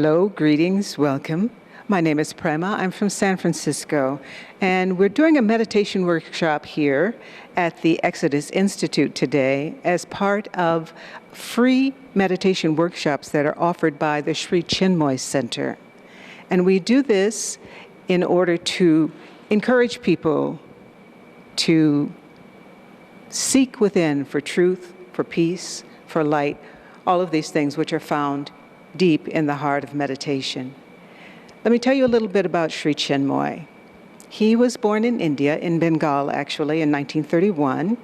Hello, greetings, welcome. My name is Prema. I'm from San Francisco, and we're doing a meditation workshop here at the Exodus Institute today as part of free meditation workshops that are offered by the Sri Chinmoy Center. And we do this in order to encourage people to seek within for truth, for peace, for light, all of these things which are found deep in the heart of meditation. Let me tell you a little bit about Sri Chinmoy. He was born in India, in Bengal actually, in 1931,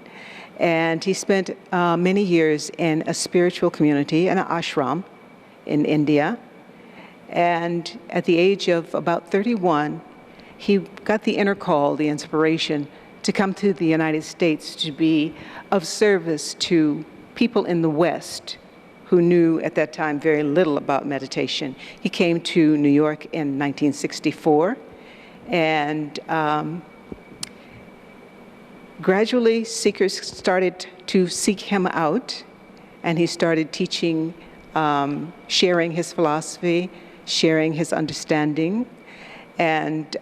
and he spent many years in a spiritual community, an ashram in India. And at the age of about 31, he got the inner call, the inspiration, to come to the United States to be of service to people in the West who knew at that time very little about meditation. He came to New York in 1964, and gradually seekers started to seek him out, and he started teaching, sharing his philosophy, sharing his understanding, and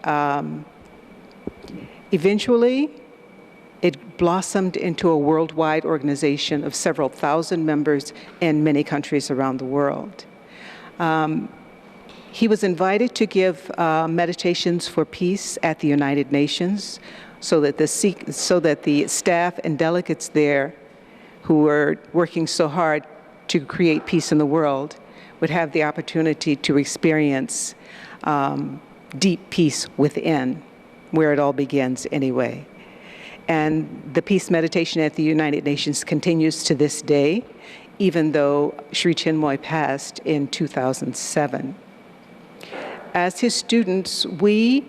eventually it blossomed into a worldwide organization of several thousand members in many countries around the world. He was invited to give meditations for peace at the United Nations so that the staff and delegates there who were working so hard to create peace in the world would have the opportunity to experience deep peace within, where it all begins anyway. And the peace meditation at the United Nations continues to this day, even though Sri Chinmoy passed in 2007. As his students, we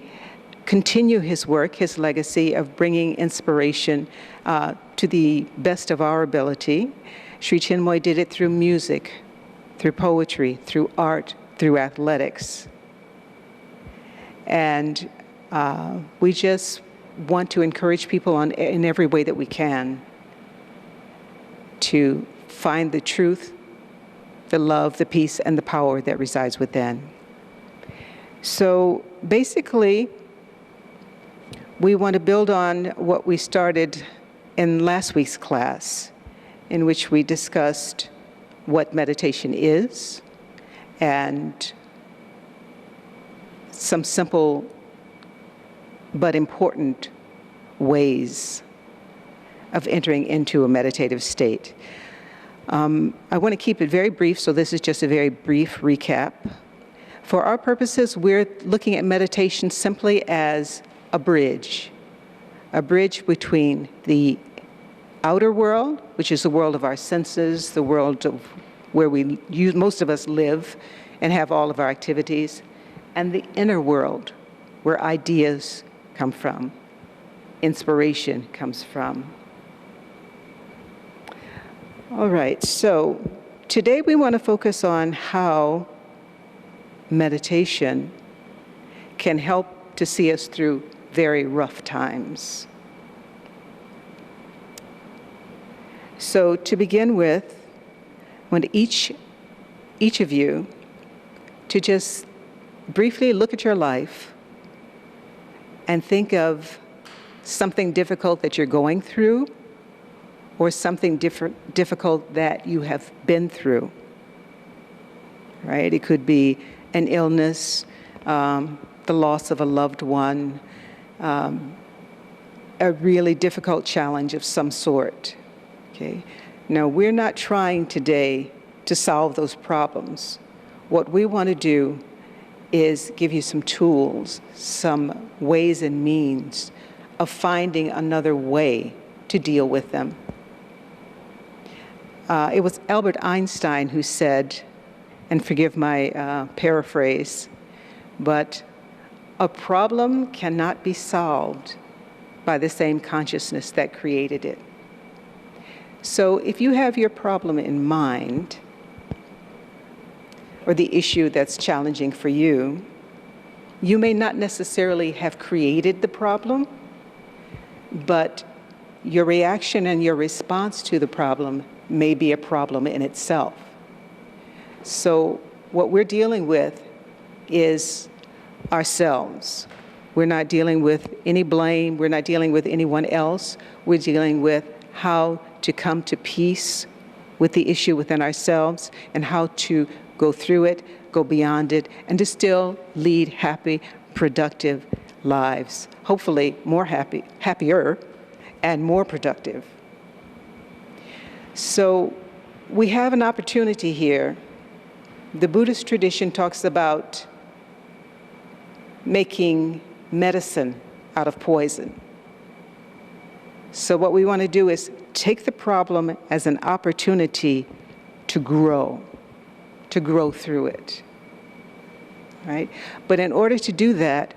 continue his work, his legacy of bringing inspiration to the best of our ability. Sri Chinmoy did it through music, through poetry, through art, through athletics. And we just want to encourage people in every way that we can to find the truth, the love, the peace, and the power that resides within. So basically, we want to build on what we started in last week's class, in which we discussed what meditation is and some simple but important ways of entering into a meditative state. I want to keep it very brief, so this is just a very brief recap. For our purposes, we're looking at meditation simply as a bridge between the outer world, which is the world of our senses, the world of where most of us live and have all of our activities, and the inner world, where ideas come from, inspiration comes from. All right, so today we want to focus on how meditation can help to see us through very rough times. So to begin with, I want each of you to just briefly look at your life and think of something difficult that you're going through or something difficult that you have been through, right? It could be an illness, the loss of a loved one, a really difficult challenge of some sort, okay? Now, we're not trying today to solve those problems. What we want to do is give you some tools, some ways and means of finding another way to deal with them. It was Albert Einstein who said, and forgive my paraphrase, but a problem cannot be solved by the same consciousness that created it. So if you have your problem in mind, or the issue that's challenging for you, you may not necessarily have created the problem, but your reaction and your response to the problem may be a problem in itself. So what we're dealing with is ourselves. We're not dealing with any blame. We're not dealing with anyone else. We're dealing with how to come to peace with the issue within ourselves and how to go through it, go beyond it, and to still lead happy, productive lives. Hopefully more happier, and more productive. So we have an opportunity here. The Buddhist tradition talks about making medicine out of poison. So what we want to do is take the problem as an opportunity to grow through it, right? But in order to do that,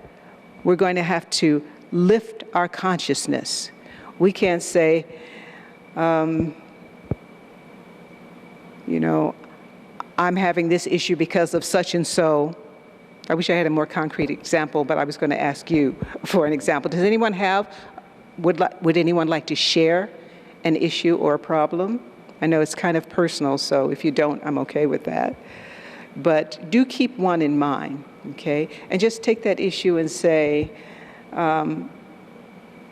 we're going to have to lift our consciousness. We can't say, I'm having this issue because of such and so. I wish I had a more concrete example, but I was going to ask you for an example. Does anyone would anyone like to share an issue or a problem? I know it's kind of personal, so if you don't, I'm okay with that. But do keep one in mind, okay? And just take that issue and say,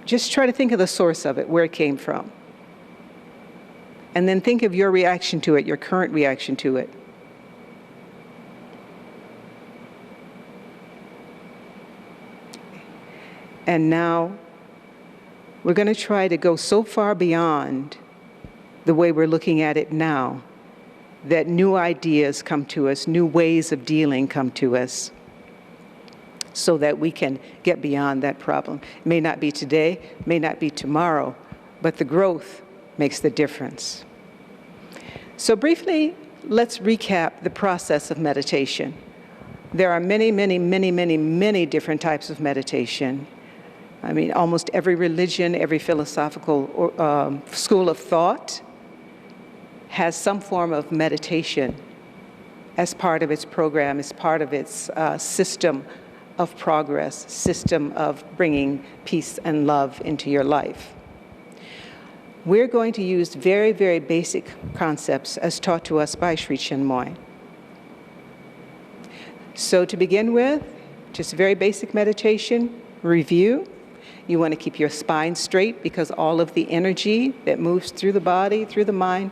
just try to think of the source of it, where it came from. And then think of your reaction to it, your current reaction to it. And now, we're going to try to go so far beyond the way we're looking at it now that new ideas come to us, new ways of dealing come to us, so that we can get beyond that problem. It may not be today, may not be tomorrow, but the growth makes the difference. So briefly, let's recap the process of meditation. There are many, many, many, many, many different types of meditation. I mean, almost every religion, every philosophical school of thought has some form of meditation as part of its program, as part of its system of progress, system of bringing peace and love into your life. We're going to use very, very basic concepts as taught to us by Sri Chinmoy. So to begin with, just very basic meditation, review. You want to keep your spine straight because all of the energy that moves through the body, through the mind,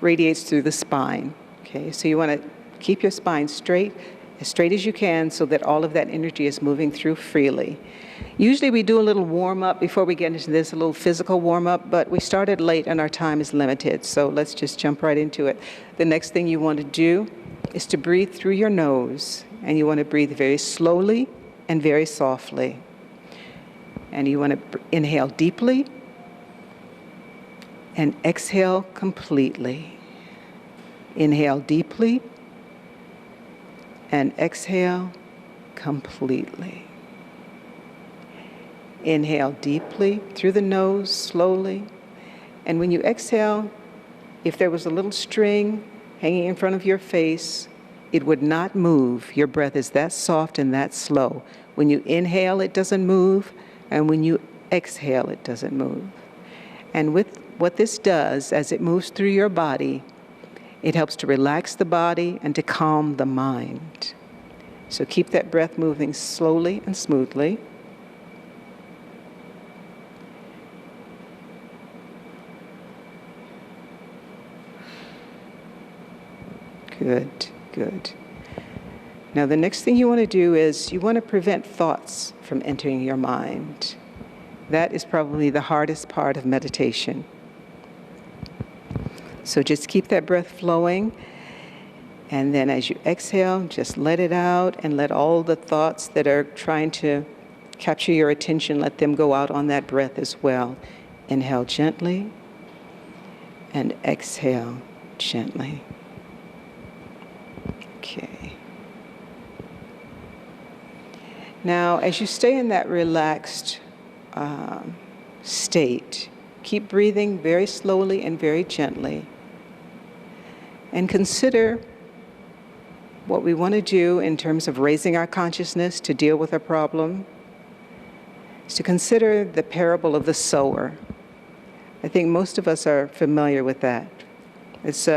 radiates through the spine. Okay, so you want to keep your spine straight as you can so that all of that energy is moving through freely. Usually we do a little warm-up before we get into this, a little physical warm-up, but we started late and our time is limited, so let's just jump right into it. The next thing you want to do is to breathe through your nose, and you want to breathe very slowly and very softly. And you want to inhale deeply and exhale completely. Inhale deeply and exhale completely. Inhale deeply through the nose, slowly. And when you exhale, if there was a little string hanging in front of your face, it would not move. Your breath is that soft and that slow. When you inhale, it doesn't move, and when you exhale, it doesn't move. And with what this does, as it moves through your body, it helps to relax the body and to calm the mind. So keep that breath moving slowly and smoothly. Good, good. Now the next thing you want to do is you want to prevent thoughts from entering your mind. That is probably the hardest part of meditation. So just keep that breath flowing, and then as you exhale, just let it out and let all the thoughts that are trying to capture your attention, let them go out on that breath as well. Inhale gently and exhale gently. Okay. Now, as you stay in that relaxed state, keep breathing very slowly and very gently. And consider what we want to do in terms of raising our consciousness to deal with a problem, is to consider the parable of the sower. I think most of us are familiar with that. It's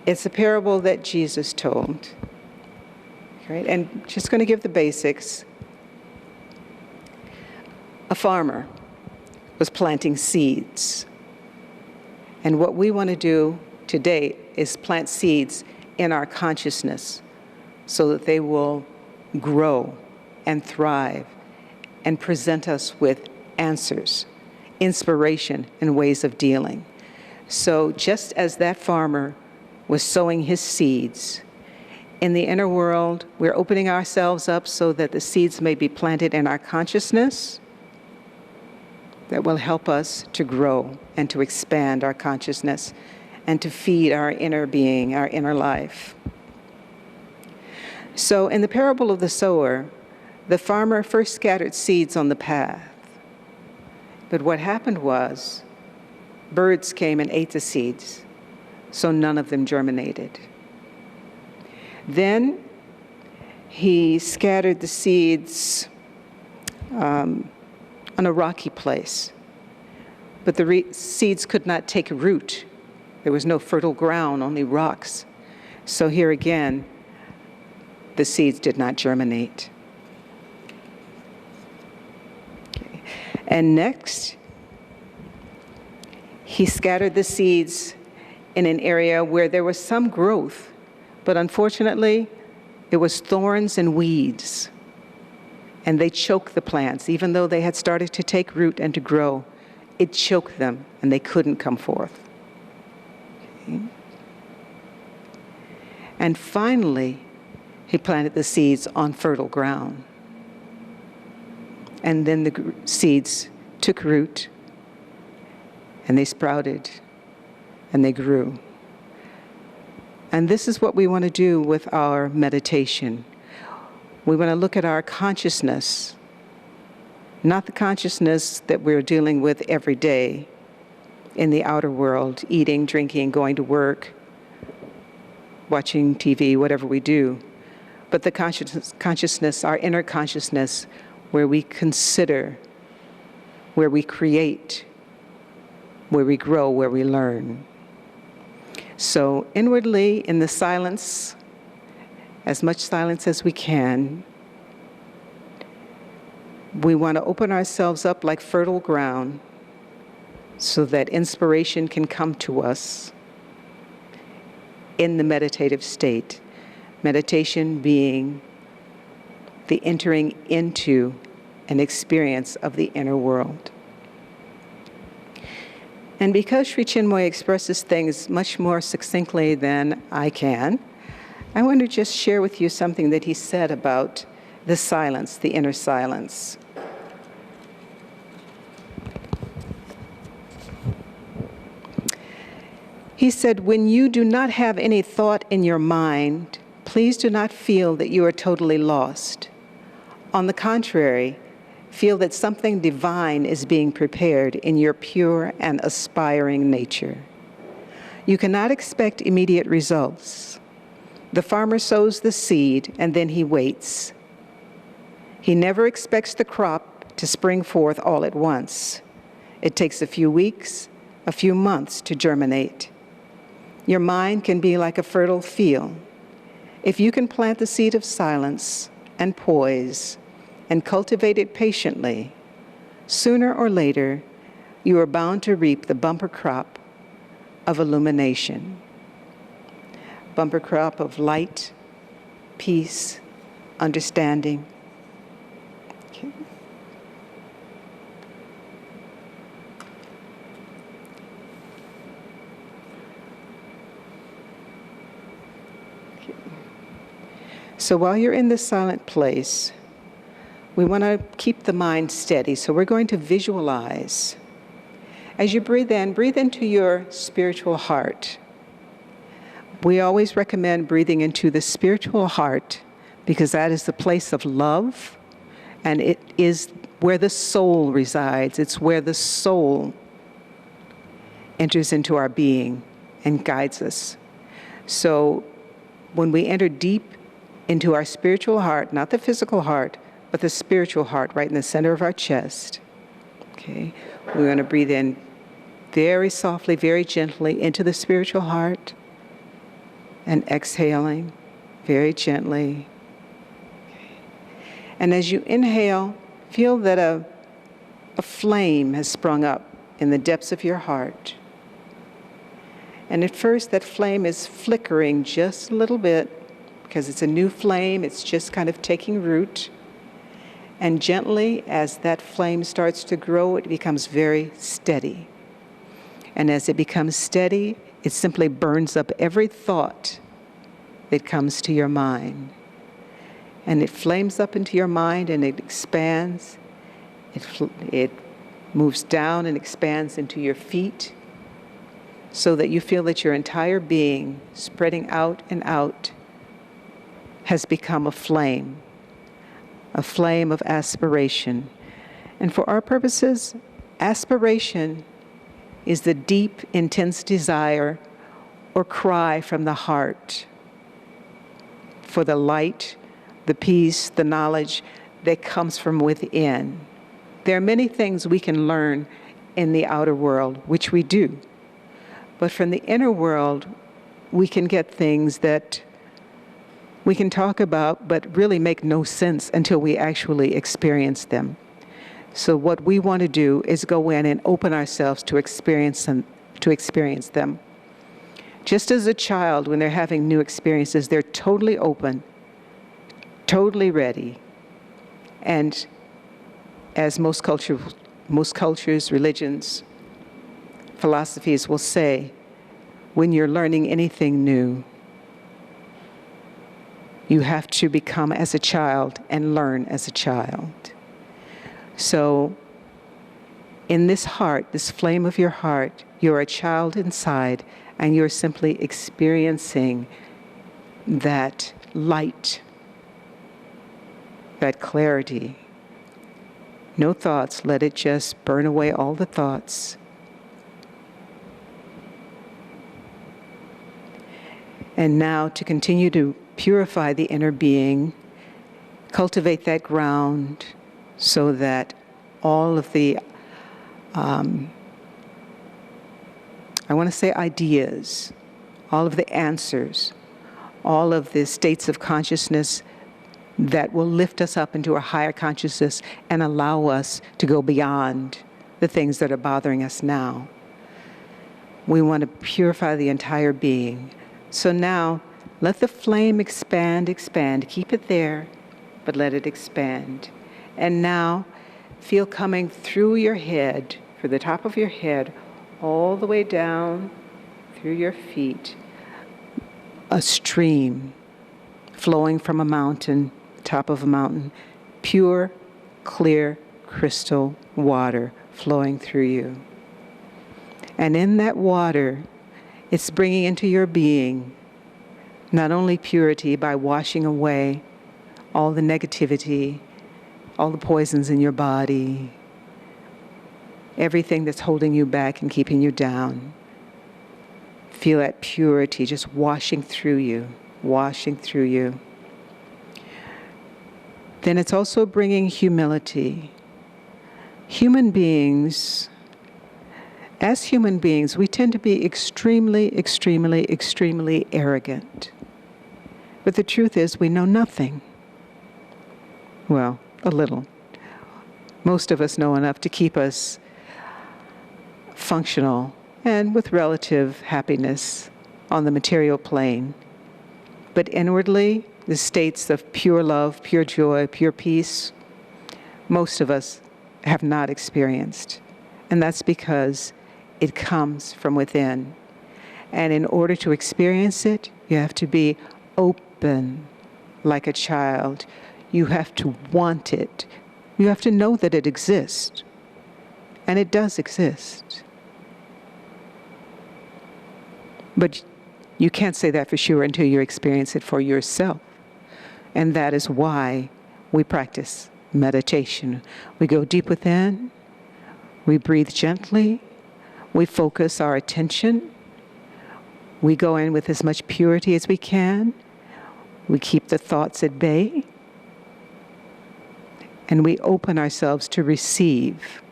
It's a parable that Jesus told. Right? And just going to give the basics. A farmer was planting seeds. And what we want to do today is plant seeds in our consciousness so that they will grow and thrive and present us with answers, inspiration, and ways of dealing. So just as that farmer was sowing his seeds, in the inner world, we're opening ourselves up so that the seeds may be planted in our consciousness that will help us to grow and to expand our consciousness and to feed our inner being, our inner life. So in the parable of the sower, the farmer first scattered seeds on the path. But what happened was, birds came and ate the seeds, so none of them germinated. Then he scattered the seeds on a rocky place, but the seeds could not take root. There was no fertile ground, only rocks. So here again, the seeds did not germinate. Okay. And next, he scattered the seeds in an area where there was some growth, but unfortunately, it was thorns and weeds. And they choked the plants. Even though they had started to take root and to grow, it choked them and they couldn't come forth. Okay. And finally, he planted the seeds on fertile ground. And then the seeds took root and they sprouted and they grew. And this is what we want to do with our meditation. We want to look at our consciousness, not the consciousness that we're dealing with every day in the outer world, eating, drinking, going to work, watching TV, whatever we do, but the consciousness, our inner consciousness, where we consider, where we create, where we grow, where we learn. So inwardly, in the silence, as much silence as we can, we want to open ourselves up like fertile ground so that inspiration can come to us in the meditative state. Meditation being the entering into an experience of the inner world. And because Sri Chinmoy expresses things much more succinctly than I can, I want to just share with you something that he said about the silence, the inner silence. He said, "When you do not have any thought in your mind, please do not feel that you are totally lost. On the contrary, feel that something divine is being prepared in your pure and aspiring nature. You cannot expect immediate results. The farmer sows the seed and then he waits. He never expects the crop to spring forth all at once. It takes a few weeks, a few months to germinate. Your mind can be like a fertile field. If you can plant the seed of silence and poise and cultivate it patiently, sooner or later, you are bound to reap the bumper crop of illumination. Bumper crop of light, peace, understanding." Okay. Okay. So while you're in this silent place, we want to keep the mind steady, so we're going to visualize. As you breathe into your spiritual heart. We always recommend breathing into the spiritual heart because that is the place of love, and it is where the soul resides. It's where the soul enters into our being and guides us. So when we enter deep into our spiritual heart, not the physical heart, but the spiritual heart right in the center of our chest, okay? We're going to breathe in very softly, very gently into the spiritual heart. and exhaling very gently. And as you inhale, feel that a flame has sprung up in the depths of your heart. And at first, that flame is flickering just a little bit because it's a new flame. It's just kind of taking root. And gently, as that flame starts to grow, it becomes very steady. And as it becomes steady, it simply burns up every thought that comes to your mind. And it flames up into your mind and it expands. It moves down and expands into your feet so that you feel that your entire being, spreading out and out, has become a flame of aspiration. And for our purposes, aspiration is the deep, intense desire or cry from the heart for the light, the peace, the knowledge that comes from within. There are many things we can learn in the outer world, which we do. But from the inner world, we can get things that we can talk about, but really make no sense until we actually experience them. So what we want to do is go in and open ourselves to experience them. Just as a child, when they're having new experiences, they're totally open, totally ready. And as most cultures, religions, philosophies will say, when you're learning anything new, you have to become as a child and learn as a child. So in this heart, this flame of your heart, you're a child inside, and you're simply experiencing that light, that clarity. No thoughts, let it just burn away all the thoughts. And now to continue to purify the inner being, cultivate that ground so that all of the, I want to say ideas, all of the answers, all of the states of consciousness that will lift us up into a higher consciousness and allow us to go beyond the things that are bothering us now. We want to purify the entire being. So now, let the flame expand. Keep it there, but let it expand. And now, feel coming through your head, for the top of your head, all the way down through your feet, a stream flowing from a mountain, top of a mountain, pure, clear, crystal water flowing through you. And in that water, it's bringing into your being not only purity by washing away all the negativity, all the poisons in your body, everything that's holding you back and keeping you down. Feel that purity just washing through you, washing through you. Then it's also bringing humility. Human beings, as human beings, we tend to be extremely arrogant. But the truth is, we know nothing. Well, a little. Most of us know enough to keep us functional and with relative happiness on the material plane. But inwardly, the states of pure love, pure joy, pure peace, most of us have not experienced. And that's because it comes from within. And in order to experience it, you have to be open like a child. You have to want it. You have to know that it exists. And it does exist. But you can't say that for sure until you experience it for yourself. And that is why we practice meditation. We go deep within, we breathe gently, we focus our attention, we go in with as much purity as we can, we keep the thoughts at bay, and we open ourselves to receive.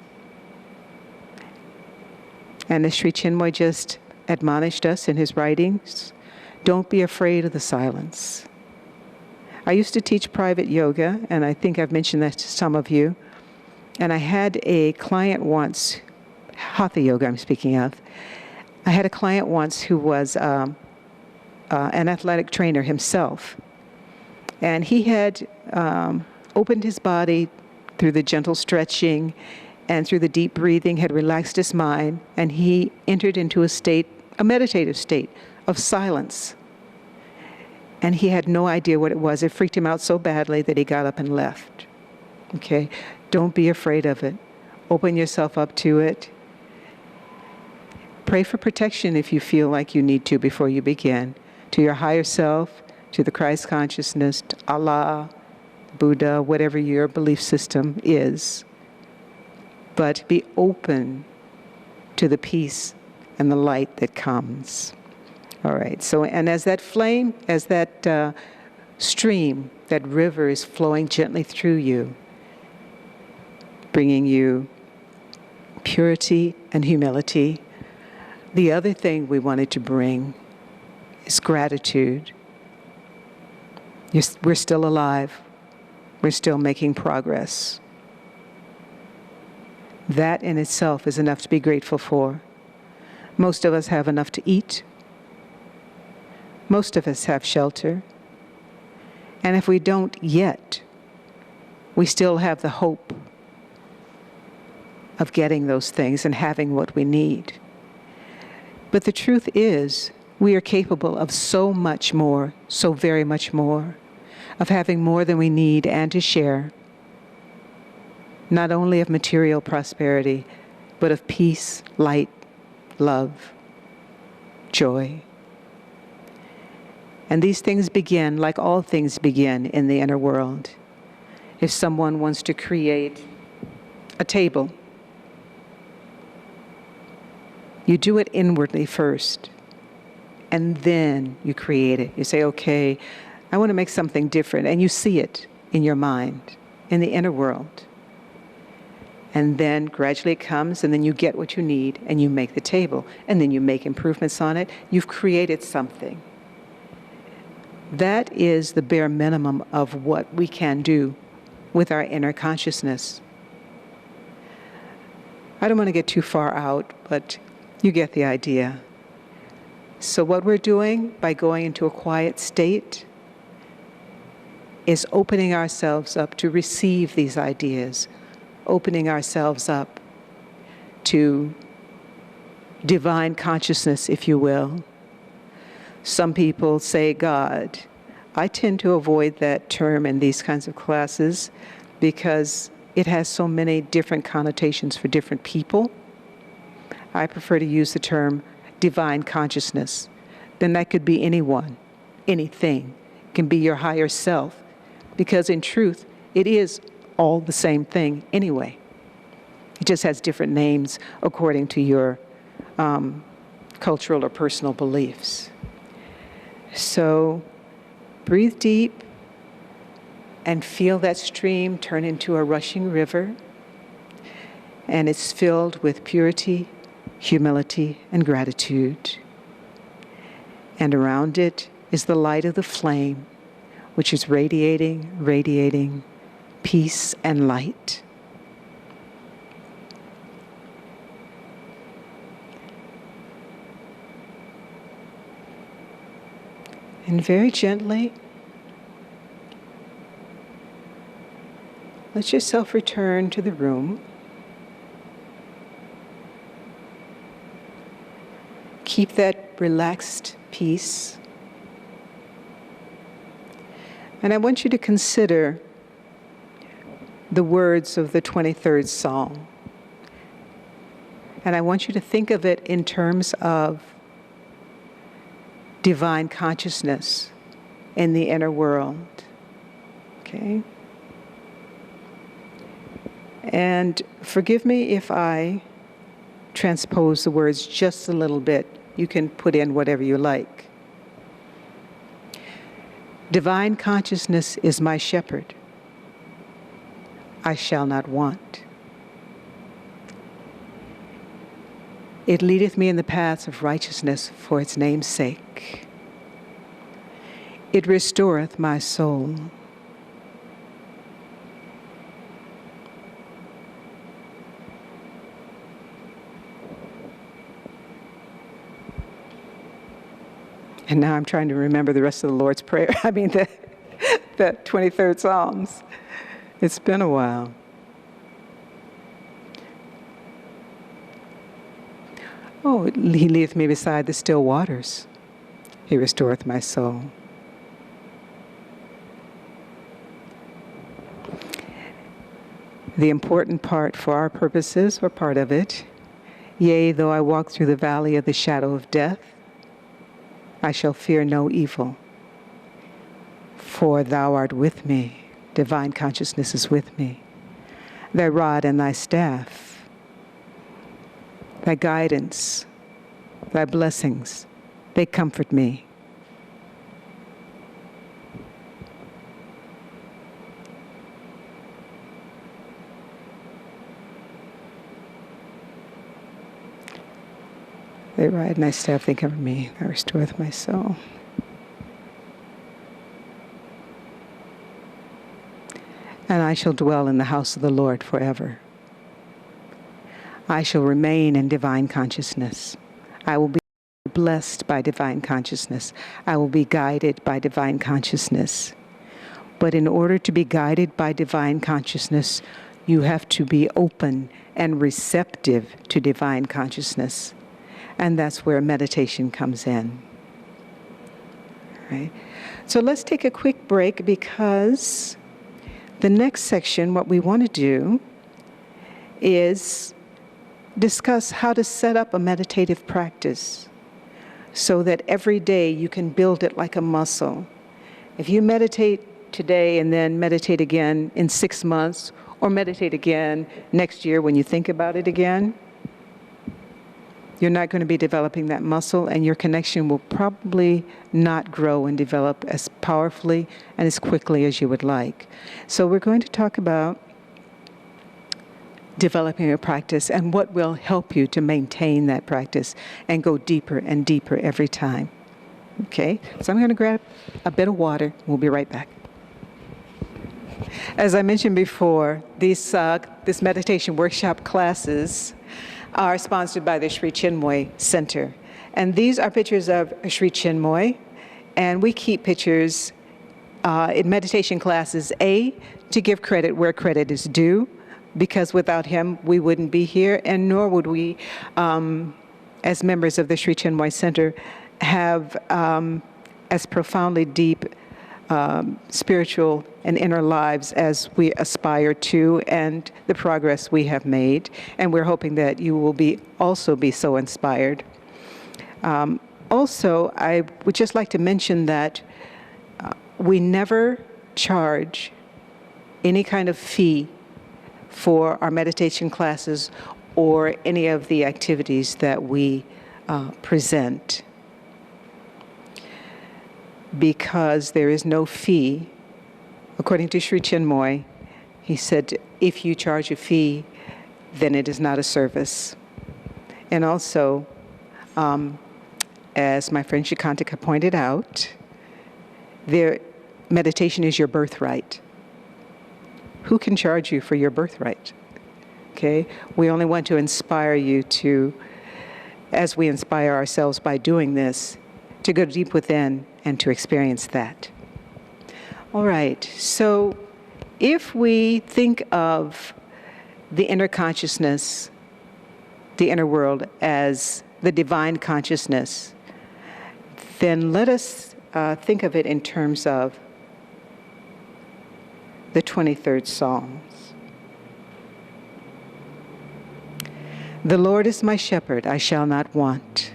And as Sri Chinmoy just admonished us in his writings, Don't be afraid of the silence. I used to teach private yoga, and I think I've mentioned that to some of you. And I had a client once, Hatha Yoga I'm speaking of. I had a client once who was an athletic trainer himself. And he had opened his body through the gentle stretching and through the deep breathing, had relaxed his mind, and he entered into a meditative state of silence. And he had no idea what it was. It freaked him out so badly that he got up and left. Okay? Don't be afraid of it. Open yourself up to it. Pray for protection if you feel like you need to before you begin. To your higher self, to the Christ consciousness, to Allah, Buddha, whatever your belief system is. But be open to the peace and the light that comes. All right, so, and as that flame, as that stream, that river is flowing gently through you, bringing you purity and humility, the other thing we wanted to bring is gratitude. We're still alive. We're still making progress. That in itself is enough to be grateful for. Most of us have enough to eat. Most of us have shelter. And if we don't yet, we still have the hope of getting those things and having what we need. But the truth is, we are capable of so much more, so very much more, of having more than we need and to share, not only of material prosperity, but of peace, light, love, joy. And these things begin, like all things begin, in the inner world. If someone wants to create a table, you do it inwardly first, and then you create it. You say, okay, I want to make something different, and you see it in your mind, in the inner world. And then gradually it comes, and then you get what you need, and you make the table, and then you make improvements on it. You've created something. That is the bare minimum of what we can do with our inner consciousness. I don't want to get too far out, but you get the idea. So what we're doing by going into a quiet state is opening ourselves up to receive these ideas, opening ourselves up to divine consciousness, if you will. Some people say God. I tend to avoid that term in these kinds of classes because it has so many different connotations for different people. I prefer to use the term divine consciousness. Then that could be anyone, anything. It can be your higher self, because in truth, it is all the same thing anyway. It just has different names according to your cultural or personal beliefs. So breathe deep and feel that stream turn into a rushing river, and it's filled with purity, humility, and gratitude. And around it is the light of the flame, which is radiating peace and light. And very gently, let yourself return to the room. Keep that relaxed peace. And I want you to consider the words of the 23rd Psalm. And I want you to think of it in terms of divine consciousness in the inner world. Okay? And forgive me if I transpose the words just a little bit. You can put in whatever you like. Divine consciousness is my shepherd. I shall not want. It leadeth me in the paths of righteousness for its name's sake. It restoreth my soul. And now I'm trying to remember the rest of the Lord's Prayer. I mean, the 23rd Psalms. It's been a while. Oh, he leadeth me beside the still waters. He restoreth my soul. The important part for our purposes, or part of it, yea, though I walk through the valley of the shadow of death, I shall fear no evil, for thou art with me. Divine consciousness is with me. Thy rod and thy staff, thy guidance, thy blessings, they comfort me. Thy rod and thy staff, they comfort me. Thou restoreth my soul. And I shall dwell in the house of the Lord forever. I shall remain in divine consciousness. I will be blessed by divine consciousness. I will be guided by divine consciousness. But in order to be guided by divine consciousness, you have to be open and receptive to divine consciousness. And that's where meditation comes in. Right? So let's take a quick break, because the next section, what we want to do is discuss how to set up a meditative practice so that every day you can build it like a muscle. If you meditate today and then meditate again in 6 months, or meditate again next year when you think about it again, you're not going to be developing that muscle, and your connection will probably not grow and develop as powerfully and as quickly as you would like. So we're going to talk about developing a practice and what will help you to maintain that practice and go deeper and deeper every time. Okay, so I'm going to grab a bit of water. We'll be right back. As I mentioned before, this meditation workshop classes are sponsored by the Sri Chinmoy Center. And these are pictures of Sri Chinmoy. And we keep pictures in meditation classes, to give credit where credit is due, because without him, we wouldn't be here, and nor would we, as members of the Sri Chinmoy Center, have as profoundly deep spiritual and inner lives as we aspire to, and the progress we have made. And we're hoping that you will also be so inspired. Also, I would just like to mention that we never charge any kind of fee for our meditation classes or any of the activities that we present, because there is no fee. According to Sri Chinmoy, he said, if you charge a fee, then it is not a service. And also, as my friend Shikantika pointed out, meditation is your birthright. Who can charge you for your birthright? Okay? We only want to inspire you to, as we inspire ourselves by doing this, to go deep within and to experience that. All right, so if we think of the inner consciousness, the inner world, as the divine consciousness, then let us think of it in terms of the 23rd Psalms. The Lord is my shepherd, I shall not want.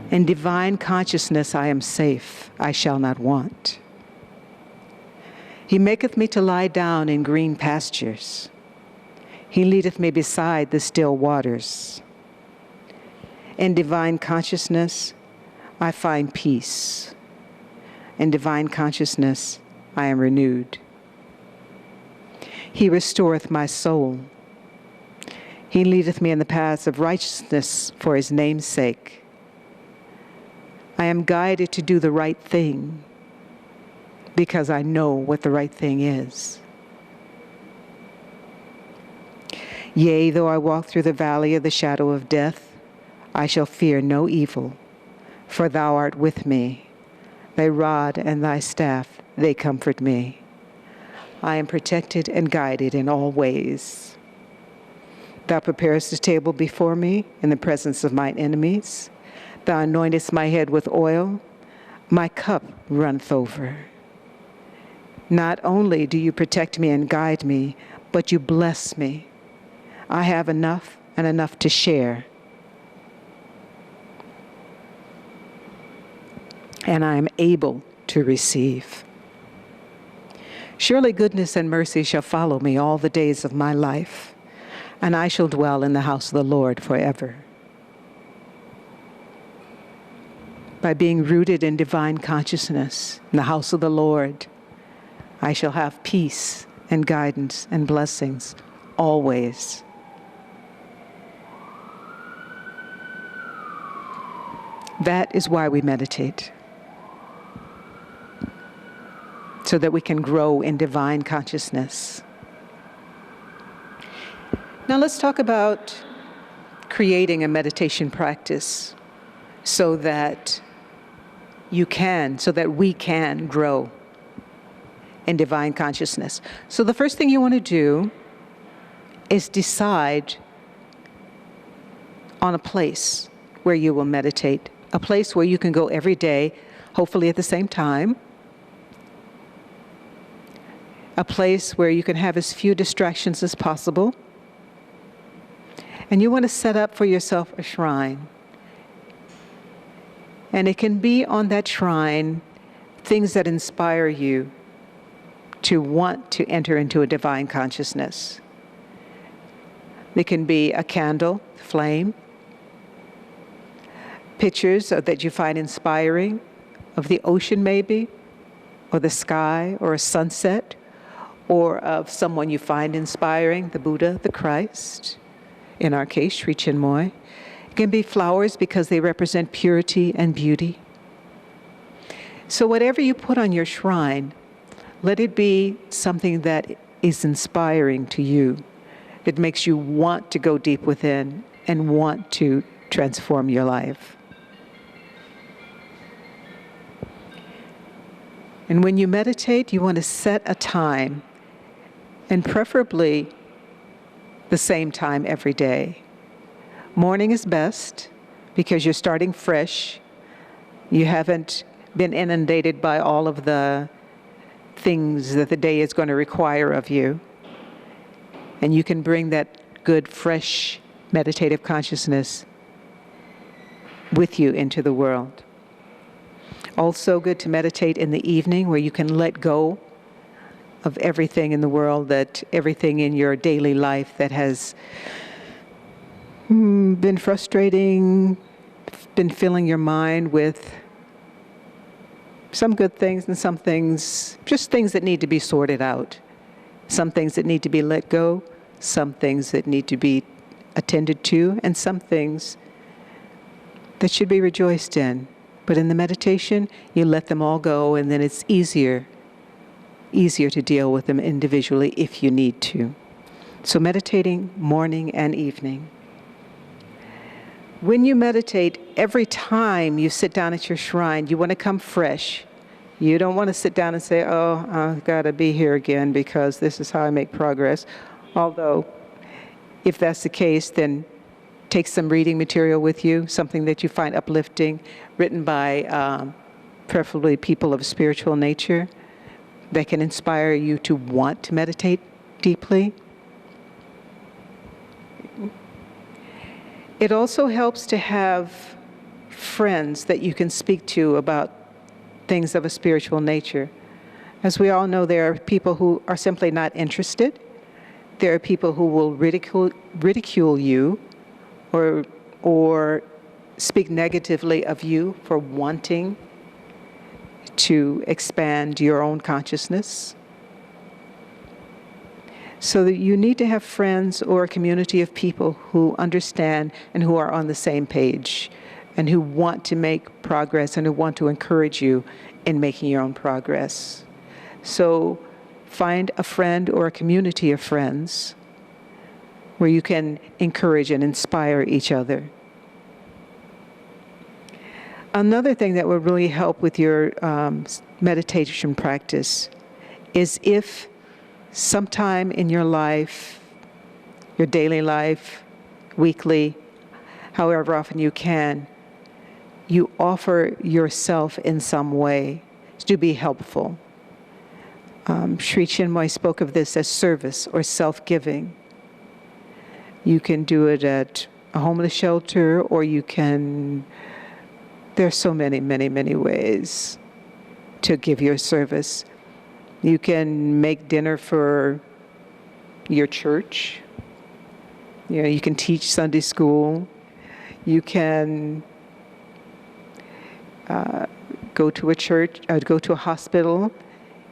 In divine consciousness I am safe, I shall not want. He maketh me to lie down in green pastures. He leadeth me beside the still waters. In divine consciousness I find peace. In divine consciousness I am renewed. He restoreth my soul. He leadeth me in the paths of righteousness for his name's sake. I am guided to do the right thing because I know what the right thing is. Yea, though I walk through the valley of the shadow of death, I shall fear no evil, for thou art with me. Thy rod and thy staff, they comfort me. I am protected and guided in all ways. Thou preparest a table before me in the presence of mine enemies. Thou anointest my head with oil. My cup runneth over. Not only do you protect me and guide me, but you bless me. I have enough and enough to share. And I am able to receive. Surely goodness and mercy shall follow me all the days of my life, and I shall dwell in the house of the Lord forever. By being rooted in divine consciousness in the house of the Lord, I shall have peace and guidance and blessings always. That is why we meditate, so that we can grow in divine consciousness. Now let's talk about creating a meditation practice so that we can grow in divine consciousness. So the first thing you want to do is decide on a place where you will meditate, a place where you can go every day, hopefully at the same time, a place where you can have as few distractions as possible. And you want to set up for yourself a shrine. And it can be on that shrine things that inspire you to want to enter into a divine consciousness. It can be a candle, flame, pictures that you find inspiring of the ocean maybe, or the sky, or a sunset, or of someone you find inspiring, the Buddha, the Christ, in our case, Sri Chinmoy. It can be flowers because they represent purity and beauty. So whatever you put on your shrine, let it be something that is inspiring to you. It makes you want to go deep within and want to transform your life. And when you meditate, you want to set a time, and preferably the same time every day. Morning is best because you're starting fresh. You haven't been inundated by all of the things that the day is going to require of you. And you can bring that good, fresh, meditative consciousness with you into the world. Also good to meditate in the evening where you can let go of everything in the world, everything in your daily life that has been frustrating, been filling your mind with some good things and some things, just things that need to be sorted out. Some things that need to be let go, some things that need to be attended to, and some things that should be rejoiced in. But in the meditation, you let them all go, and then it's easier to deal with them individually if you need to. So meditating morning and evening. When you meditate, every time you sit down at your shrine, you want to come fresh. You don't want to sit down and say, oh, I've got to be here again because this is how I make progress. Although, if that's the case, then take some reading material with you, something that you find uplifting, written by preferably people of spiritual nature that can inspire you to want to meditate deeply. It also helps to have friends that you can speak to about things of a spiritual nature. As we all know, there are people who are simply not interested. There are people who will ridicule you or speak negatively of you for wanting to expand your own consciousness. So that you need to have friends or a community of people who understand and who are on the same page and who want to make progress and who want to encourage you in making your own progress. So find a friend or a community of friends where you can encourage and inspire each other. Another thing that will really help with your meditation practice is if sometime in your life, your daily life, weekly, however often you can, you offer yourself in some way to be helpful. Sri Chinmoy spoke of this as service or self-giving. You can do it at a homeless shelter, or you can, there's so many, many, many ways to give your service. You can make dinner for your church. You know, you can teach Sunday school. You can go to a church, go to a hospital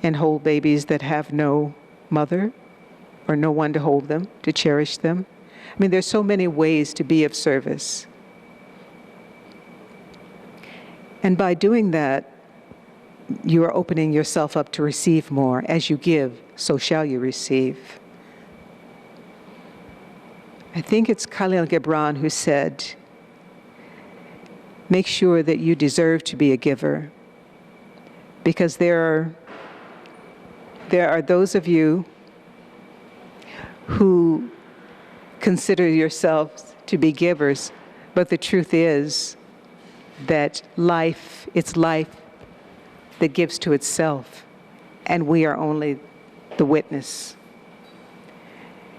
and hold babies that have no mother or no one to hold them, to cherish them. I mean, there's so many ways to be of service. And by doing that, you are opening yourself up to receive more. As you give, so shall you receive. I think it's Khalil Gibran who said, make sure that you deserve to be a giver, because there are those of you who consider yourselves to be givers, but the truth is that it's life that gives to itself, and we are only the witness.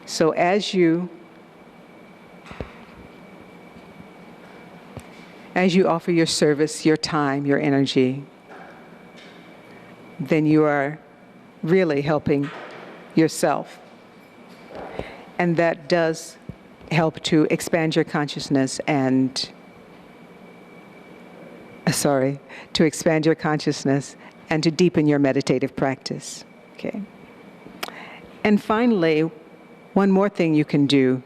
So as you offer your service, your time, your energy, then you are really helping yourself. And that does help to expand your consciousness and, to expand your consciousness and to deepen your meditative practice. Okay. And finally, one more thing you can do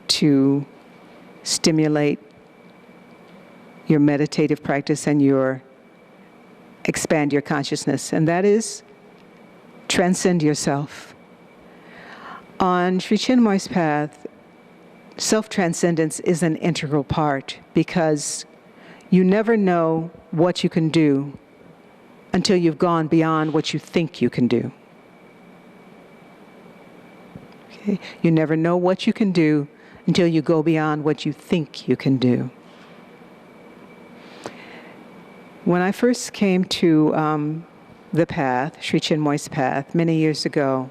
to stimulate your meditative practice and expand your consciousness, and that is transcend yourself. On Sri Chinmoy's path, self-transcendence is an integral part, because you never know what you can do until you've gone beyond what you think you can do. Okay? You never know what you can do until you go beyond what you think you can do. When I first came to the path, Sri Chinmoy's path, many years ago,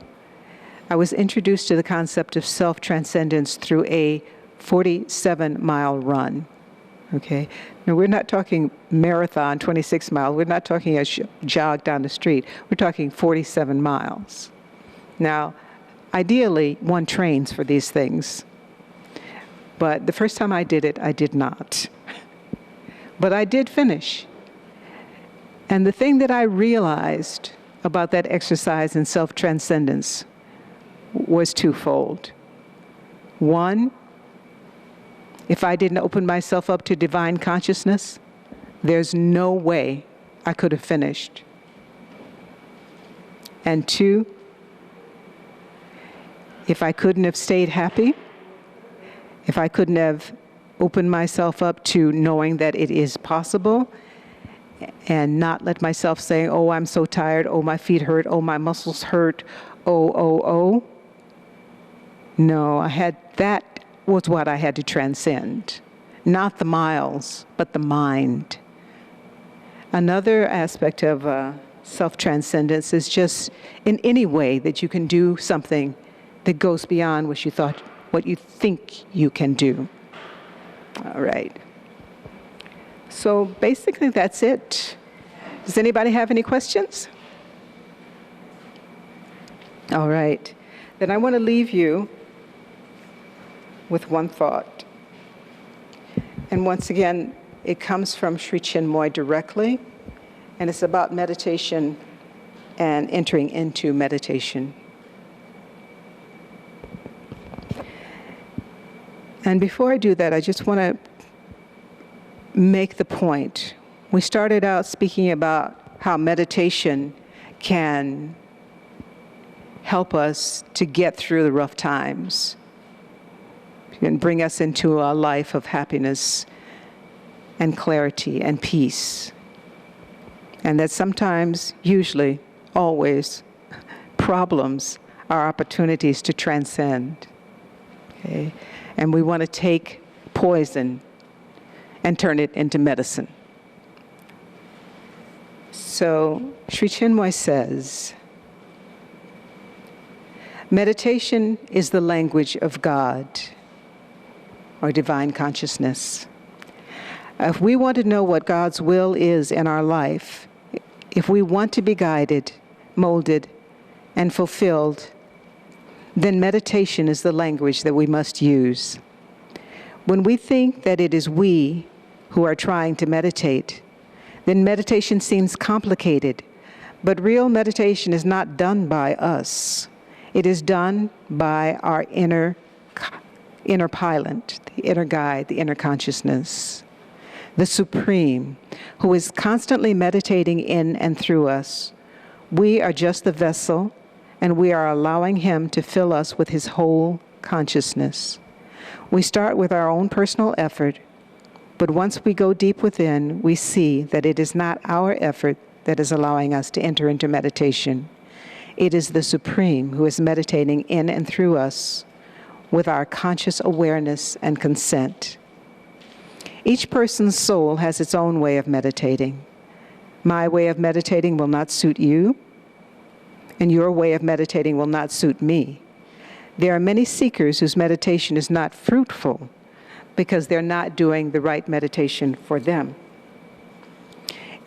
I was introduced to the concept of self-transcendence through a 47-mile run. Okay? Now, we're not talking marathon, 26 miles. We're not talking a jog down the street. We're talking 47 miles. Now, ideally, one trains for these things. But the first time I did it, I did not. But I did finish. And the thing that I realized about that exercise in self-transcendence was twofold. One, if I didn't open myself up to divine consciousness, there's no way I could have finished. And two, if I couldn't have stayed happy, if I couldn't have opened myself up to knowing that it is possible, and not let myself say, oh, I'm so tired, oh, my feet hurt, oh, my muscles hurt, oh. No, that was what I had to transcend. Not the miles, but the mind. Another aspect of self-transcendence is just in any way that you can do something that goes beyond what you think you can do. All right. So basically that's it. Does anybody have any questions? All right. Then I want to leave you with one thought. And once again, it comes from Sri Chinmoy directly, and it's about meditation and entering into meditation. And before I do that, I just want to make the point. We started out speaking about how meditation can help us to get through the rough times and bring us into a life of happiness and clarity and peace. And that sometimes, usually, always, problems are opportunities to transcend. Okay? And we want to take poison and turn it into medicine. So Sri Chinmoy says, meditation is the language of God, or divine consciousness. If we want to know what God's will is in our life, if we want to be guided, molded, and fulfilled, then meditation is the language that we must use. When we think that it is we who are trying to meditate, then meditation seems complicated. But real meditation is not done by us. It is done by our inner pilot, the inner guide, the inner consciousness, the Supreme, who is constantly meditating in and through us. We are just the vessel, and we are allowing Him to fill us with His whole consciousness. We start with our own personal effort, but once we go deep within, we see that it is not our effort that is allowing us to enter into meditation. It is the Supreme who is meditating in and through us with our conscious awareness and consent. Each person's soul has its own way of meditating. My way of meditating will not suit you, and your way of meditating will not suit me. There are many seekers whose meditation is not fruitful because they're not doing the right meditation for them.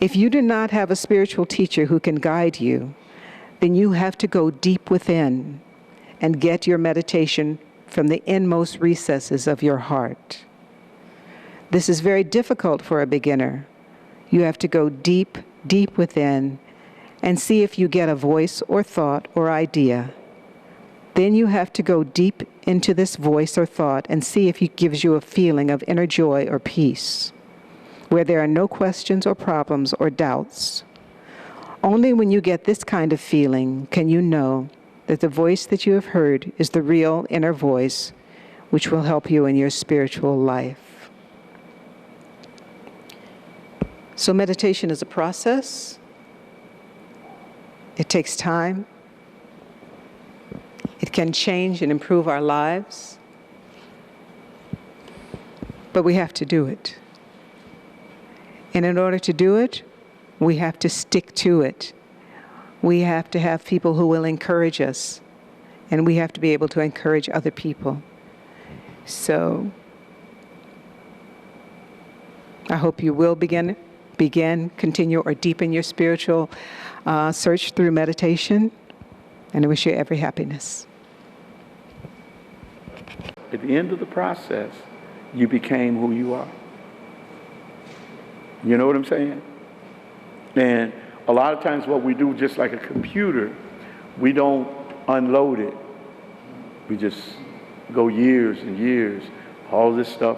If you do not have a spiritual teacher who can guide you, then you have to go deep within and get your meditation from the inmost recesses of your heart. This is very difficult for a beginner. You have to go deep, deep within and see if you get a voice or thought or idea. Then you have to go deep into this voice or thought and see if it gives you a feeling of inner joy or peace, where there are no questions or problems or doubts. Only when you get this kind of feeling can you know that the voice that you have heard is the real inner voice which will help you in your spiritual life. So meditation is a process. It takes time. It can change and improve our lives. But we have to do it. And in order to do it, we have to stick to it. We have to have people who will encourage us. And we have to be able to encourage other people. So I hope you will begin, continue, or deepen your spiritual search through meditation. And I wish you every happiness. At the end of the process, you became who you are. You know what I'm saying? And a lot of times what we do, just like a computer, we don't unload it. We just go years and years, all this stuff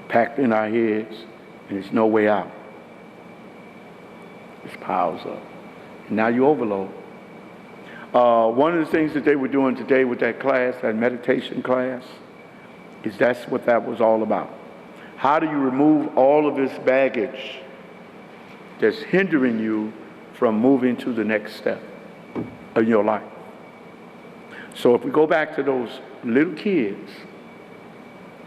packed in our heads, and there's no way out. It piles up. And now you overload. One of the things that they were doing today with that class, that meditation class, is that's what that was all about. How do you remove all of this baggage that's hindering you from moving to the next step of your life? So if we go back to those little kids,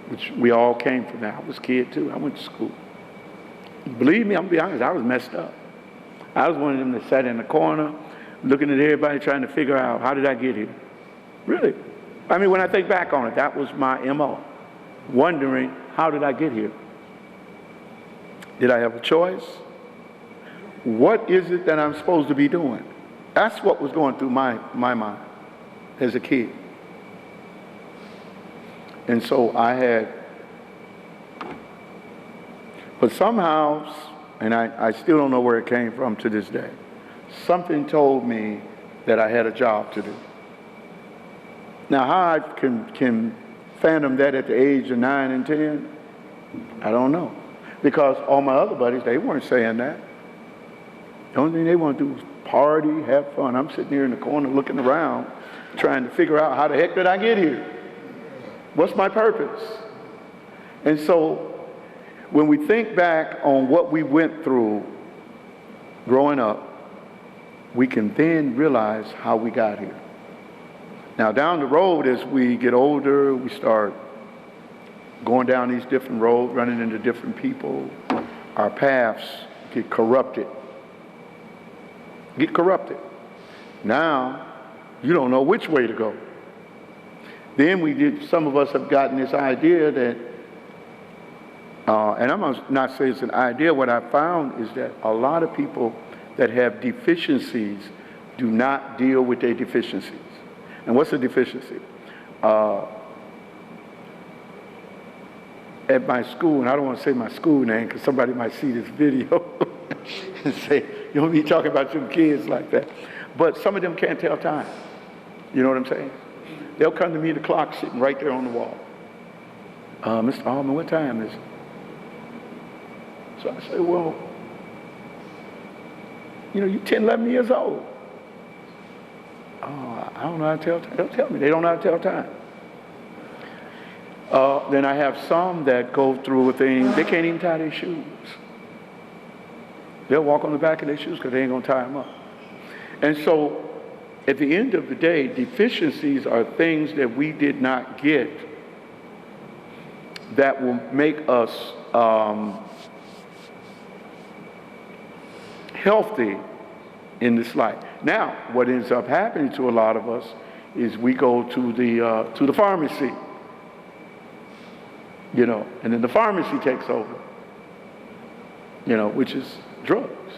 which we all came from that. I was a kid too. I went to school. Believe me, I'm gonna be honest, I was messed up. I was one of them that sat in the corner, looking at everybody trying to figure out, how did I get here? Really. I mean, when I think back on it, that was my MO. Wondering, how did I get here? Did I have a choice? What is it that I'm supposed to be doing? That's what was going through my mind as a kid. And so I had, but somehow, and I still don't know where it came from to this day, something told me that I had a job to do. Now, how I can fathom that at the age of 9 and 10, I don't know. Because all my other buddies, they weren't saying that. The only thing they want to do is party, have fun. I'm sitting here in the corner looking around, trying to figure out how the heck did I get here? What's my purpose? And so when we think back on what we went through growing up, we can then realize how we got here. Now down the road, as we get older, we start going down these different roads, running into different people. Our paths get corrupted. Now, you don't know which way to go. Then some of us have gotten this idea that, and I'm not saying it's an idea, what I found is that a lot of people that have deficiencies do not deal with their deficiencies. And what's a deficiency? At my school, and I don't want to say my school name because somebody might see this video and say, you don't be talking about some kids like that. But some of them can't tell time. You know what I'm saying? They'll come to me, the clock sitting right there on the wall. Mr. Allman, what time is it? So I say, well, you're 10, 11 years old. Oh, I don't know how to tell time. They'll tell me they don't know how to tell time. Then I have some that go through a thing, they can't even tie their shoes. They'll walk on the back of their shoes because they ain't going to tie them up. And so at the end of the day, deficiencies are things that we did not get that will make us healthy in this life. Now, what ends up happening to a lot of us is we go to the pharmacy, and then the pharmacy takes over, which is drugs.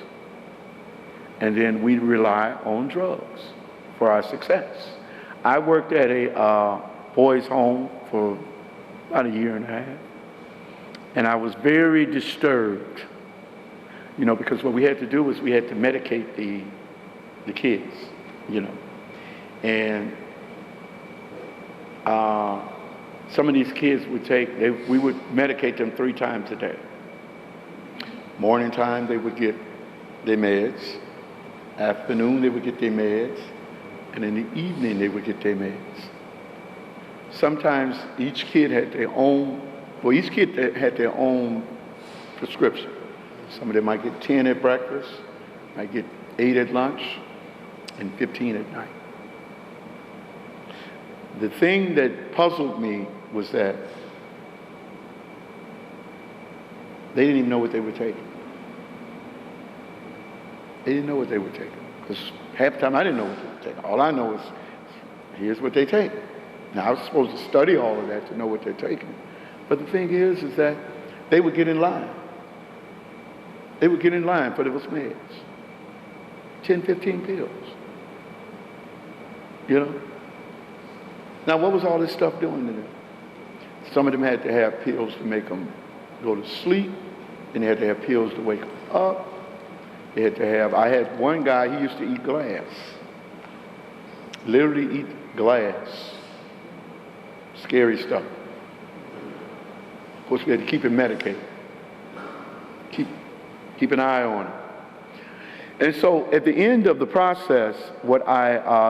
And then we rely on drugs for our success. I worked at a boys' home for about a year and a half, and I was very disturbed, because what we had to do was we had to medicate the kids, and some of these kids we would medicate them 3 times a day. Morning time, they would get their meds. Afternoon, they would get their meds. And in the evening, they would get their meds. Sometimes each kid had their own prescription. Some of them might get 10 at breakfast, might get 8 at lunch, and 15 at night. The thing that puzzled me was that they didn't even know what they were taking. They didn't know what they were taking. Because half the time I didn't know what they were taking. All I know is, here's what they take. Now, I was supposed to study all of that to know what they're taking. But the thing is that they would get in line. They would get in line for those meds. 10, 15 pills. Now, what was all this stuff doing to them? Some of them had to have pills to make them go to sleep, and they had to have pills to wake them up. They had to have, I had one guy, he used to eat glass. Literally eat glass. Scary stuff. Of course, we had to keep him medicated. Keep an eye on him. And so at the end of the process,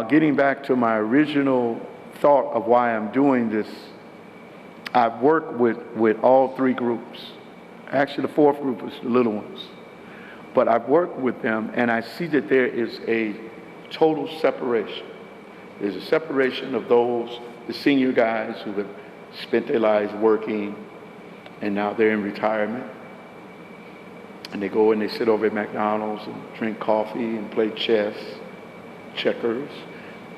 getting back to my original thought of why I'm doing this, I've worked with all 3 groups. Actually, the 4th group is the little ones. But I've worked with them, and I see that there is a total separation. There's a separation of the senior guys who have spent their lives working, and now they're in retirement. And they go and they sit over at McDonald's and drink coffee and play chess, checkers.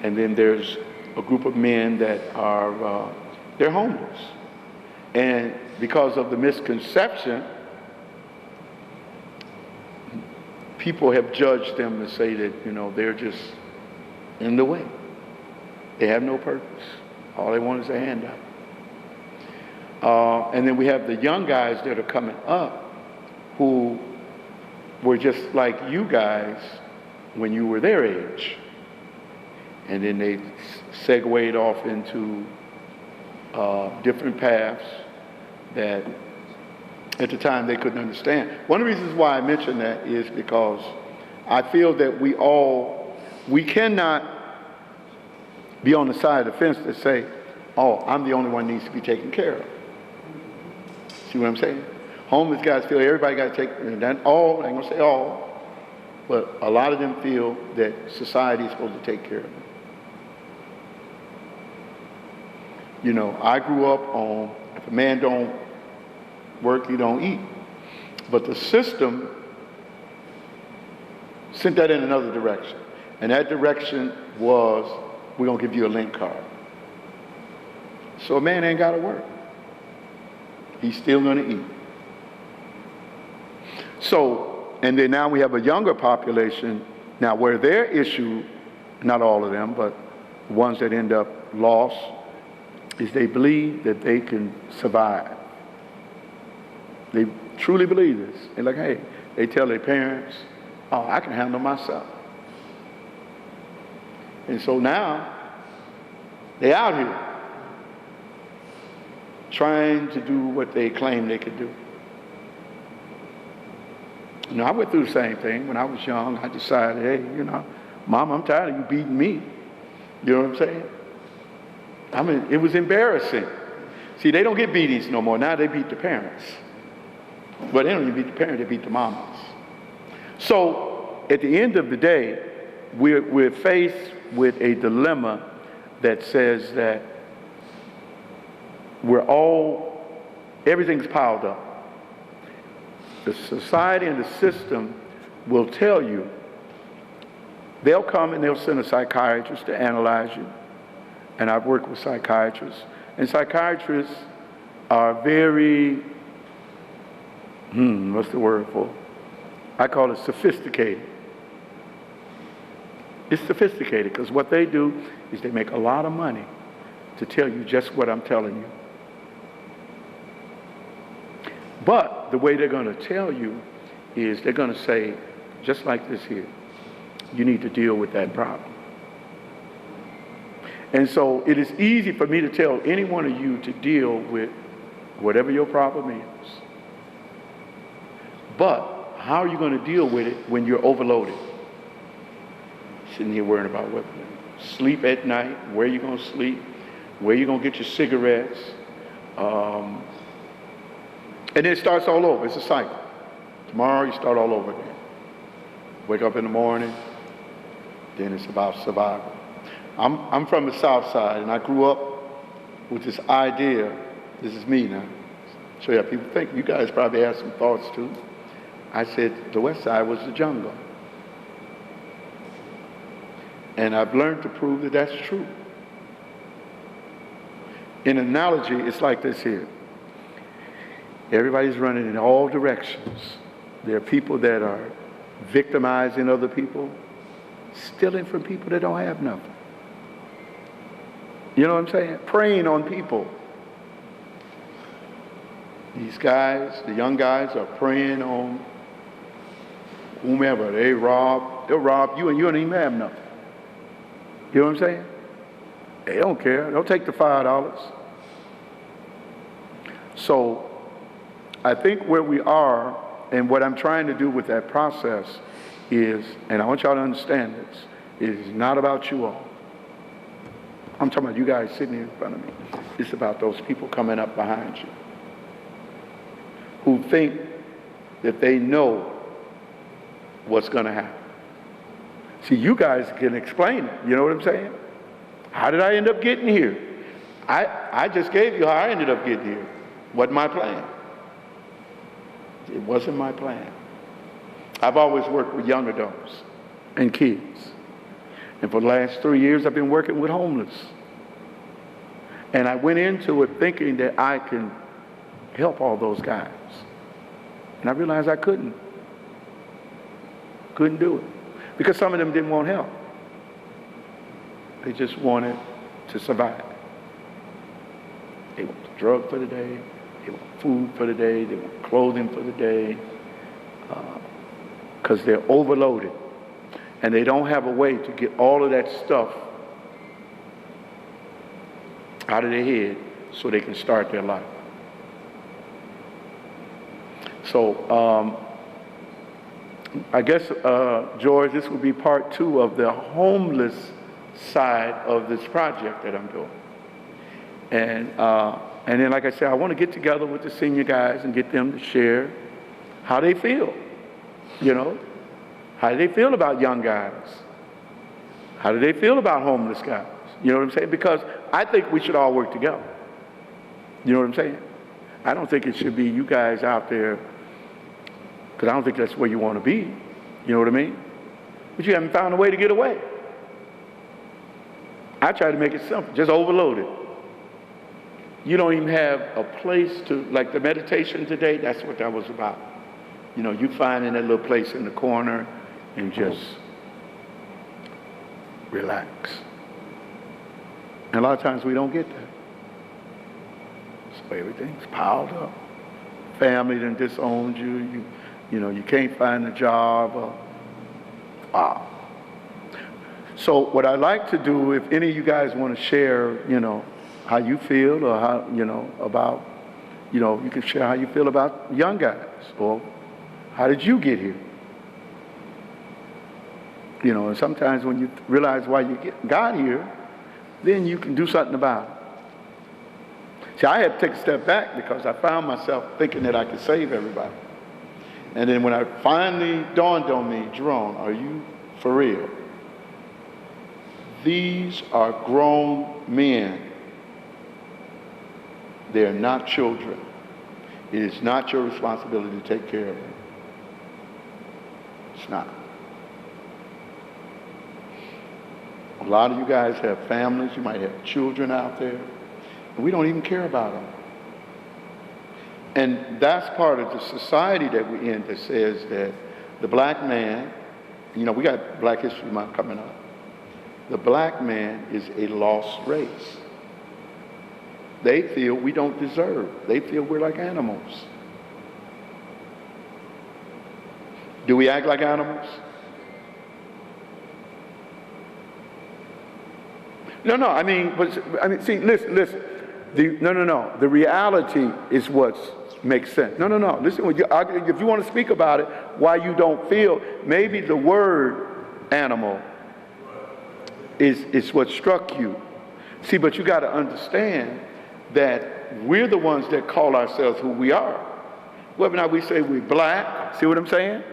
And then there's a group of men that are, they're homeless. And because of the misconception, people have judged them and say that, they're just in the way. They have no purpose. All they want is a handout. And then we have the young guys that are coming up who were just like you guys when you were their age. And then they segued off into different paths that At the time, they couldn't understand. One of the reasons why I mention that is because I feel that we cannot be on the side of the fence to say, oh, I'm the only one who needs to be taken care of. See what I'm saying? Homeless guys feel everybody got to take, and that all, I ain't going to say all, but a lot of them feel that society is supposed to take care of them. You know, I grew up on, if a man don't work, he don't eat. But the system sent that in another direction. And that direction was, we're going to give you a link card. So a man ain't got to work. He's still going to eat. So, and then now we have a younger population, now where their issue, not all of them, but the ones that end up lost, is they believe that they can survive. They truly believe this. They're like, hey, they tell their parents, oh, I can handle myself. And so now, they out here trying to do what they claim they could do. You know, I went through the same thing. When I was young, I decided, hey, you know, Mom, I'm tired of you beating me. You know what I'm saying? I mean, it was embarrassing. See, they don't get beatings no more. Now they beat the parents. But they don't even beat the parents, they beat the mamas. So, at the end of the day, we're faced with a dilemma that says that everything's piled up. The society and the system will tell you, they'll come and they'll send a psychiatrist to analyze you. And I've worked with psychiatrists. And psychiatrists are very, what's the word for? I call it sophisticated. It's sophisticated because what they do is they make a lot of money to tell you just what I'm telling you. But the way they're going to tell you is they're going to say, just like this here, you need to deal with that problem. And so it is easy for me to tell any one of you to deal with whatever your problem is. But how are you going to deal with it when you're overloaded? Sitting here worrying about what sleep at night, where you're going to sleep, where you're going to get your cigarettes. And then it starts all over. It's a cycle. Tomorrow you start all over again. Wake up in the morning, then it's about survival. I'm from the South Side, and I grew up with this idea. This is me now. So yeah, people think you guys probably have some thoughts too. I said the West Side was the jungle. And I've learned to prove that that's true. In analogy, it's like this here. Everybody's running in all directions. There are people that are victimizing other people, stealing from people that don't have nothing. You know what I'm saying? Preying on people. These guys, the young guys, are preying on whomever. They'll rob you and you don't even have nothing. You know what I'm saying? They don't care. They'll take the $5. So I think where we are and what I'm trying to do with that process is, and I want y'all to understand this, it is not about you all. I'm talking about you guys sitting here in front of me. It's about those people coming up behind you who think that they know what's going to happen. See, you guys can explain it. You know what I'm saying? How did I end up getting here? I just gave you how I ended up getting here. Wasn't my plan. It wasn't my plan. I've always worked with young adults and kids. And for the last 3 years, I've been working with homeless. And I went into it thinking that I can help all those guys. And I realized I couldn't. Couldn't do it. Because some of them didn't want help. They just wanted to survive. They want the drug for the day. They want food for the day. They want clothing for the day. Because they're overloaded. And they don't have a way to get all of that stuff out of their head so they can start their life. So I guess, George, this will be part 2 of the homeless side of this project that I'm doing. And then, like I said, I want to get together with the senior guys and get them to share how they feel, you know? How do they feel about young guys? How do they feel about homeless guys? You know what I'm saying? Because I think we should all work together. You know what I'm saying? I don't think it should be you guys out there, because I don't think that's where you want to be. You know what I mean? But you haven't found a way to get away. I try to make it simple, just overload it. You don't even have a place to, like the meditation today, that's what that was about. You know, you finding that little place in the corner and just relax. And a lot of times we don't get that. So everything's piled up. Family done disowned you. You know, you can't find a job. Wow. So what I like to do, if any of you guys want to share, you know, how you feel, or how, you know, about, you know, you can share how you feel about young guys, or how did you get here? You know, and sometimes when you realize why you got here, then you can do something about it. See, I had to take a step back because I found myself thinking that I could save everybody. And then when I finally dawned on me, Jerome, are you for real? These are grown men. They are not children. It is not your responsibility to take care of them. It's not. A lot of you guys have families. You might have children out there. And we don't even care about them. And that's part of the society that we're in that says that the black man, you know, we got Black History Month coming up. The black man is a lost race. They feel we don't deserve. They feel we're like animals. Do we act like animals? No, I mean, see, listen. No. The reality is what makes sense. No. Listen, if you want to speak about it, why you don't feel, maybe the word animal is what struck you. See, but you got to understand that we're the ones that call ourselves who we are. Whether or not we say we're black, see what I'm saying?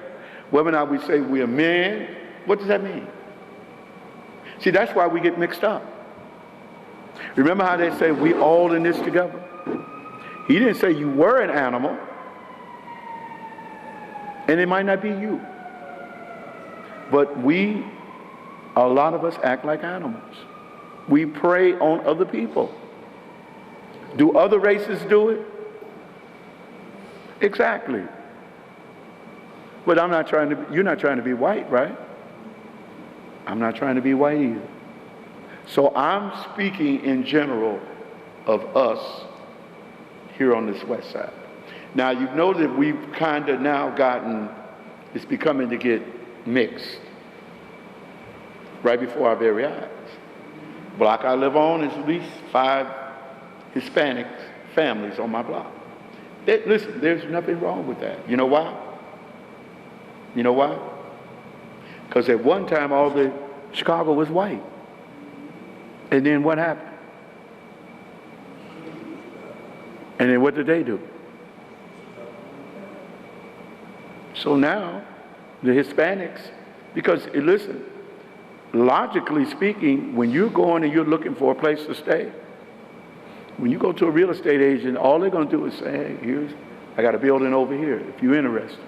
Whether or not we say we're men, what does that mean? See, that's why we get mixed up. Remember how they say we all in this together? He didn't say you were an animal, and it might not be you. But a lot of us act like animals. We prey on other people. Do other races do it? Exactly. But you're not trying to be white, right? I'm not trying to be white either. So I'm speaking in general of us here on this west side. Now, you know that we've kind of now it's becoming to get mixed right before our very eyes. Block I live on is at least 5 Hispanic families on my block. Listen, there's nothing wrong with that. You know why? You know why? Because at one time all the Chicago was white. And then what happened? And then what did they do? So now, the Hispanics, because listen, logically speaking, when you're going and you're looking for a place to stay, when you go to a real estate agent, all they're going to do is say, hey, I got a building over here, if you're interested.